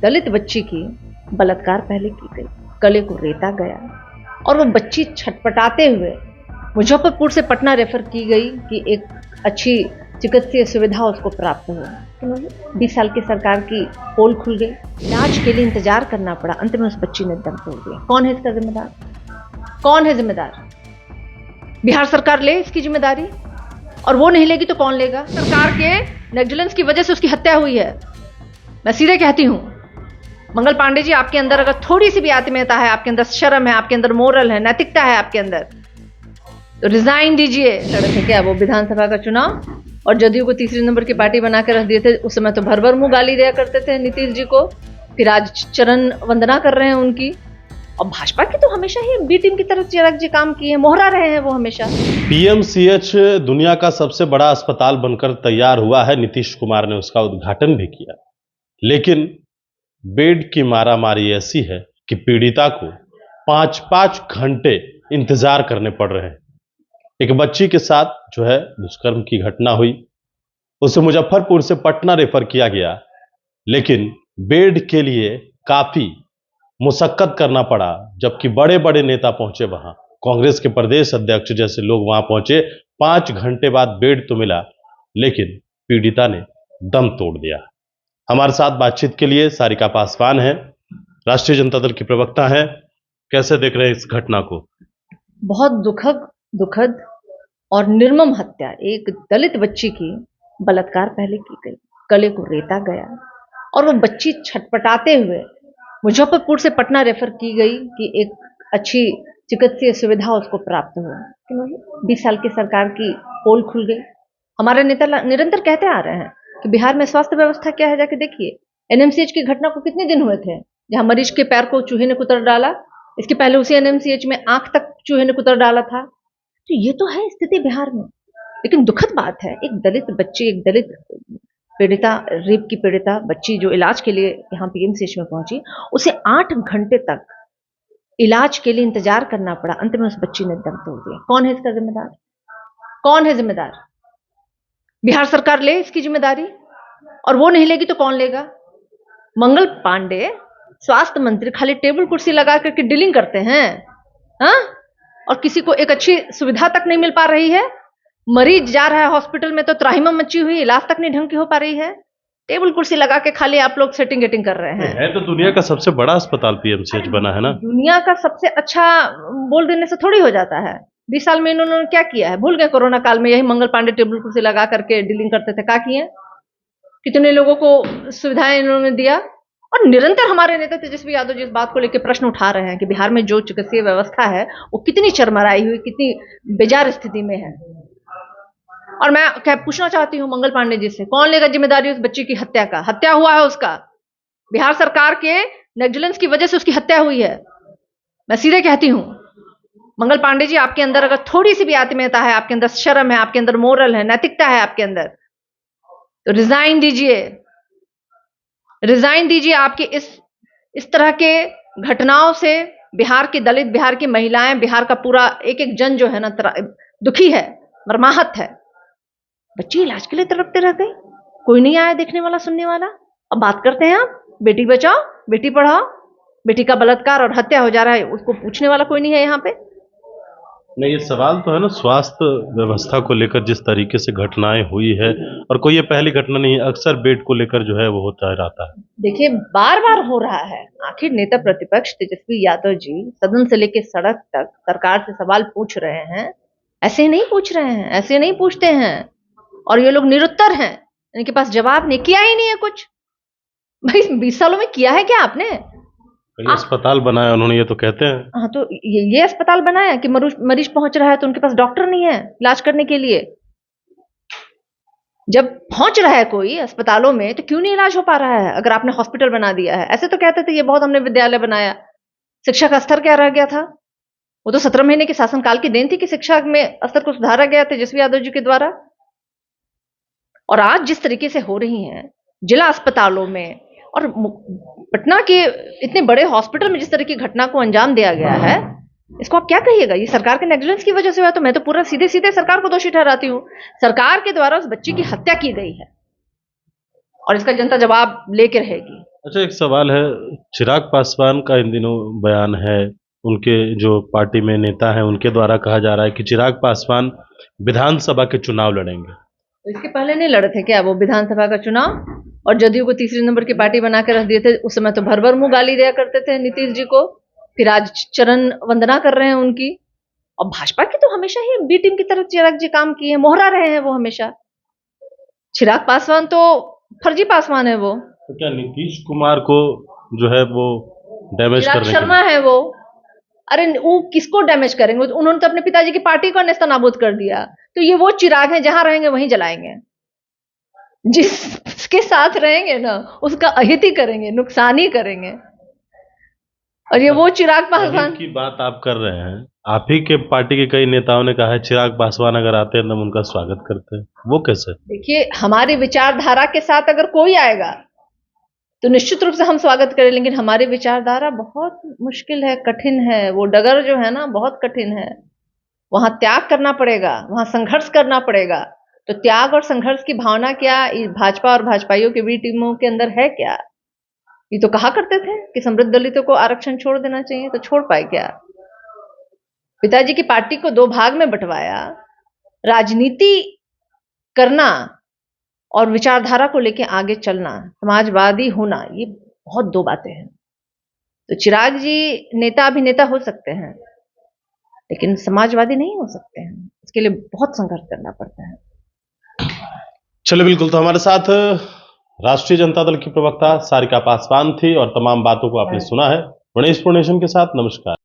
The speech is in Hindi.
दलित बच्ची की बलात्कार पहले की गई, गले को रेता गया और वो बच्ची छटपटाते हुए मुजफ्फरपुर से पटना रेफर की गई कि एक अच्छी चिकित्सीय सुविधा उसको प्राप्त हो। 20 साल की सरकार की पोल खुल गई, इलाज के लिए इंतजार करना पड़ा, अंत में उस बच्ची ने दम तोड़ दिया। कौन है इसका जिम्मेदार? कौन है जिम्मेदार? बिहार सरकार ले इसकी जिम्मेदारी, और वो नहीं लेगी तो कौन लेगा? सरकार के नेग्लिजेंस की वजह से उसकी हत्या हुई है। मैं सीधे कहती हूं, मंगल पांडे जी, आपके अंदर अगर थोड़ी सी भी आत्मीयता है, आपके अंदर शर्म है, आपके अंदर मोरल है, नैतिकता है आपके अंदर, तो रिजाइन दीजिए। सड़क है क्या वो विधानसभा का चुनाव, और जदयू को तीसरे नंबर की पार्टी बना के रख दिए थे। उस समय तो भर भर मुंह गाली दिया करते थे नीतीश जी को, फिर आज चरण वंदना कर रहे हैं उनकी। और भाजपा की तो हमेशा ही बी टीम की तरफ चिराग जी काम किए, मोहरा रहे हैं वो हमेशा। पीएमसीएच दुनिया का सबसे बड़ा अस्पताल बनकर तैयार हुआ है, नीतीश कुमार ने उसका उद्घाटन भी किया, लेकिन बेड की मारामारी ऐसी है कि पीड़िता को 5-5 घंटे इंतजार करने पड़ रहे हैं। एक बच्ची के साथ जो है दुष्कर्म की घटना हुई, उसे मुजफ्फरपुर से पटना रेफर किया गया, लेकिन बेड के लिए काफी मुशक्कत करना पड़ा। जबकि बड़े बड़े नेता पहुंचे वहां, कांग्रेस के प्रदेश अध्यक्ष जैसे लोग वहां पहुंचे, 5 घंटे बाद बेड तो मिला, लेकिन पीड़िता ने दम तोड़ दिया। हमारे साथ बातचीत के लिए सारिका पासवान है, राष्ट्रीय जनता दल की प्रवक्ता है। कैसे देख रहे हैं इस घटना को? बहुत दुखद और निर्मम हत्या। एक दलित बच्ची की बलात्कार पहले की गई, गले को रेता गया और वो बच्ची छटपटाते हुए मुजफ्फरपुर से पटना रेफर की गई कि एक अच्छी चिकित्सीय सुविधा उसको प्राप्त हो। 20 साल की सरकार की पोल खुल गई। हमारे नेता निरंतर कहते आ रहे हैं कि बिहार में स्वास्थ्य व्यवस्था क्या है, जाके देखिए। एनएमसीएच की घटना को कितने दिन हुए थे जहां मरीज के पैर को चूहे ने कुतर डाला, इसके पहले उसी एनएमसीएच में आंख तक चूहे ने कुतर डाला था। तो ये तो है स्थिति बिहार में। लेकिन दुखद बात है, एक दलित बच्ची, एक दलित पीड़िता, रेप की पीड़िता बच्ची जो इलाज के लिए यहाँ पीएमसीएच में पहुंची, उसे 8 घंटे तक इलाज के लिए इंतजार करना पड़ा, अंत में उस बच्ची ने दम तोड़ दिया। कौन है इसका जिम्मेदार? कौन है जिम्मेदार? बिहार सरकार ले इसकी जिम्मेदारी, और वो नहीं लेगी तो कौन लेगा? मंगल पांडे स्वास्थ्य मंत्री खाली टेबल कुर्सी लगा करके डीलिंग करते हैं, हाँ? और किसी को एक अच्छी सुविधा तक नहीं मिल पा रही है। मरीज जा रहा है हॉस्पिटल में तो त्राहिमाम मची हुई, इलाज तक नहीं ढंग की हो पा रही है। टेबल कुर्सी लगा के खाली आप लोग सेटिंग गेटिंग कर रहे हैं। है तो दुनिया का सबसे बड़ा अस्पताल पीएमसीएच बना है ना। दुनिया का सबसे अच्छा बोल देने से थोड़ी हो जाता है। 20 साल में इन्होंने क्या किया है भूल गए। कोरोना काल में यही मंगल पांडे टेबल कुर्सी लगा करके डीलिंग करते थे, क्या किए? कितने लोगों को सुविधाएं इन्होंने दिया। और निरंतर हमारे नेता तेजस्वी यादव जी इस बात को लेकर प्रश्न उठा रहे हैं कि बिहार में जो चिकित्सीय व्यवस्था है वो कितनी चरमराई हुई, कितनी बेजार स्थिति में है। और मैं क्या पूछना चाहती हूँ मंगल पांडे जी से, कौन लेगा जिम्मेदारी उस बच्ची की हत्या का? हत्या हुआ है उसका, बिहार सरकार के नेग्लिजेंस की वजह से उसकी हत्या हुई है। मैं सीधे कहती हूँ मंगल पांडे जी, आपके अंदर अगर थोड़ी सी भी आत्मीयता है, आपके अंदर शर्म है, आपके अंदर मोरल है, नैतिकता है आपके अंदर, तो रिजाइन दीजिए। रिजाइन दीजिए। आपके इस तरह के घटनाओं से बिहार के दलित, बिहार की महिलाएं, बिहार का पूरा एक एक जन जो है ना दुखी है, मर्माहत है। बच्ची इलाज के लिए तड़पते रह गई, कोई नहीं आया देखने वाला, सुनने वाला। अब बात करते हैं आप बेटी बचाओ बेटी पढ़ाओ, बेटी का बलात्कार और हत्या हो जा रहा है, उसको पूछने वाला कोई नहीं है यहाँ पे। नहीं, ये सवाल तो है ना स्वास्थ्य व्यवस्था को लेकर, जिस तरीके से घटनाएं हुई है, और कोई ये पहली घटना नहीं है, अक्सर बेड को लेकर जो है वो होता रहता है। देखिए बार बार हो रहा है। आखिर नेता प्रतिपक्ष तेजस्वी यादव जी सदन से लेकर सड़क तक सरकार से सवाल पूछ रहे हैं, ऐसे नहीं पूछ रहे हैं, ऐसे नहीं पूछते हैं। और ये लोग निरुत्तर हैं, इनके पास जवाब नहीं, किया ही नहीं है कुछ। भाई 20 सालों में किया है क्या आपने? अस्पताल बनाया उन्होंने, ये तो कहते हैं। हाँ, तो ये अस्पताल बनाया कि मरीज पहुंच रहा है तो उनके पास डॉक्टर नहीं है इलाज करने के लिए। जब पहुंच रहा है कोई अस्पतालों में तो क्यों नहीं इलाज हो पा रहा है? अगर आपने हॉस्पिटल बना दिया है, ऐसे तो कहते थे ये बहुत हमने विद्यालय बनाया, शिक्षा का स्तर क्या रह गया था? वो तो 17 महीने के शासनकाल की देन थी कि शिक्षा में स्तर को सुधारा गया तेजस्वी यादव जी के द्वारा। और आज जिस तरीके से हो रही हैं जिला अस्पतालों में और पटना के इतने बड़े हॉस्पिटल में जिस तरह की घटना को अंजाम दिया गया है, इसको आप क्या कहिएगा? ये सरकार के नेग्लिजेंस की वजह से हुआ। तो मैं तो पूरा सीधे सीधे सरकार को दोषी ठहराती हूँ। सरकार के द्वारा उस बच्ची की हत्या की गई है और इसका जनता जवाब लेके रहेगी। अच्छा, एक सवाल है, चिराग पासवान का इन दिनों बयान है, उनके जो पार्टी में नेता हैं उनके द्वारा कहा जा रहा है कि चिराग पासवान विधानसभा के चुनाव लड़ेंगे। तो इसके पहले नहीं लड़े थे क्या वो विधानसभा का चुनाव? और जदयू को तीसरे नंबर की पार्टी बना के रख दिए थे। उस समय तो भर भर मुंह गाली दिया करते थे नीतीश जी को, फिर आज चरण वंदना कर रहे हैं उनकी। और भाजपा की तो हमेशा ही बी टीम की तरफ चिराग जी काम किए, मोहरा रहे हैं वो हमेशा। चिराग पासवान तो फर्जी पासवान है वो। तो क्या नीतीश कुमार को जो है वो डैमेज चिराग करने के शर्मा लिए? है वो। अरे वो किसको डैमेज करेंगे? उन्होंने तो अपने पिताजी की पार्टी को नेस्तनाबूद कर दिया। तो ये वो चिराग हैं, जहां रहेंगे वहीं जलाएंगे। जिसके साथ रहेंगे ना उसका अहित ही करेंगे, नुकसान ही करेंगे। और ये वो चिराग पासवान अहित की बात आप कर रहे हैं, आप ही के पार्टी के कई नेताओं ने कहा है चिराग पासवान अगर आते हैं तो हम उनका स्वागत करते हैं, वो कैसे? देखिए, हमारी विचारधारा के साथ अगर कोई आएगा तो निश्चित रूप से हम स्वागत करें, लेकिन हमारी विचारधारा बहुत मुश्किल है, कठिन है। वो डगर जो है ना बहुत कठिन है। वहां त्याग करना पड़ेगा, वहां संघर्ष करना पड़ेगा। तो त्याग और संघर्ष की भावना क्या भाजपा और भाजपाइयों की भी टीमों के अंदर है क्या? ये तो कहा करते थे कि समृद्ध दलितों को आरक्षण छोड़ देना चाहिए, तो छोड़ पाए क्या? पिताजी की पार्टी को दो भाग में बंटवाया। राजनीति करना और विचारधारा को लेकर आगे चलना, समाजवादी होना, ये बहुत दो बातें हैं। तो चिराग जी नेता अभिनेता हो सकते हैं, लेकिन समाजवादी नहीं हो सकते हैं। इसके लिए बहुत संघर्ष करना पड़ता है। चलो बिल्कुल, तो हमारे साथ राष्ट्रीय जनता दल की प्रवक्ता सारिका पासवान थी और तमाम बातों को आपने सुना है। गणेश पूर्णेशन के साथ नमस्कार।